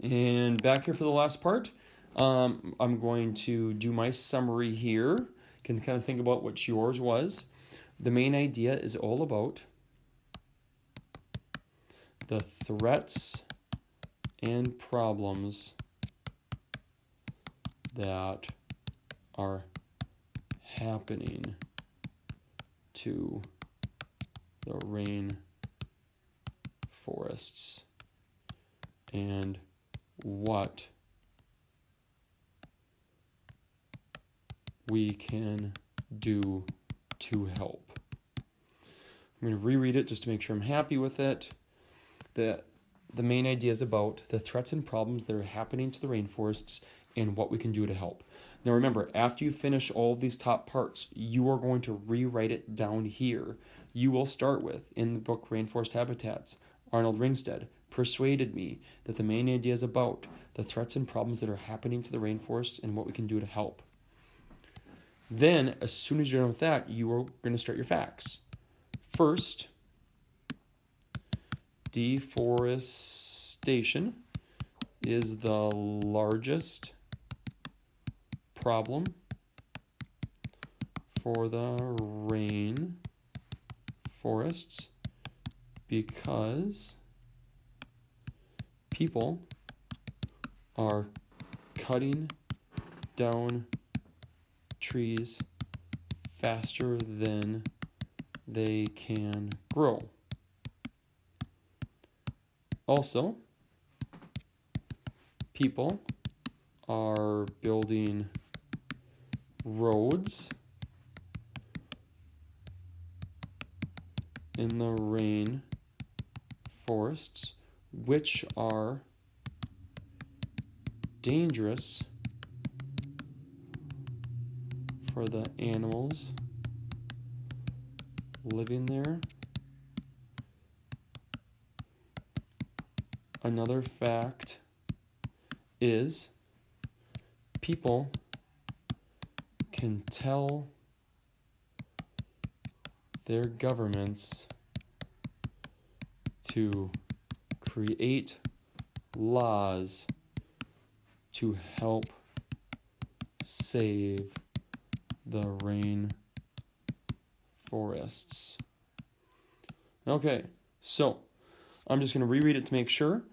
And back here for the last part, I'm going to do my summary here. You can kind of think about what yours was. The main idea is all about the threats and problems that are happening to the rainforests and what we can do to help. I'm going to reread it just to make sure I'm happy with it. The main idea is about the threats and problems that are happening to the rainforests and what we can do to help. Now remember, after you finish all of these top parts, you are going to rewrite it down here. You will start with, in the book Rainforest Habitats, Arnold Ringstead persuaded me that the main idea is about the threats and problems that are happening to the rainforests and what we can do to help. Then, as soon as you're done with that, you are going to start your facts. First, deforestation is the largest problem for the rainforests because people are cutting down trees faster than they can grow. Also, people are building roads in the rainforests, which are dangerous for the animals living there. Another fact is people can tell their governments to create laws to help save the rainforests. Okay, so I'm just going to reread it to make sure.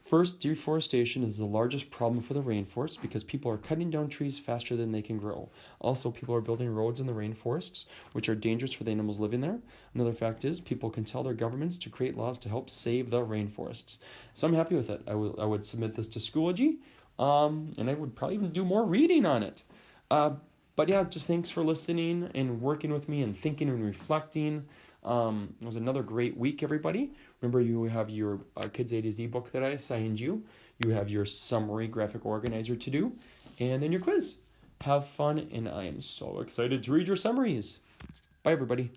First, deforestation is the largest problem for the rainforests because people are cutting down trees faster than they can grow. Also, people are building roads in the rainforests, which are dangerous for the animals living there. Another fact is people can tell their governments to create laws to help save the rainforests. So I'm happy with it. I would submit this to Schoology, and I would probably even do more reading on it. But yeah, just thanks for listening and working with me and thinking and reflecting. It was another great week, everybody. Remember, you have your Kids A to Z book that I assigned you. You have your summary graphic organizer to do, and then your quiz. Have fun, and I am so excited to read your summaries. Bye, everybody.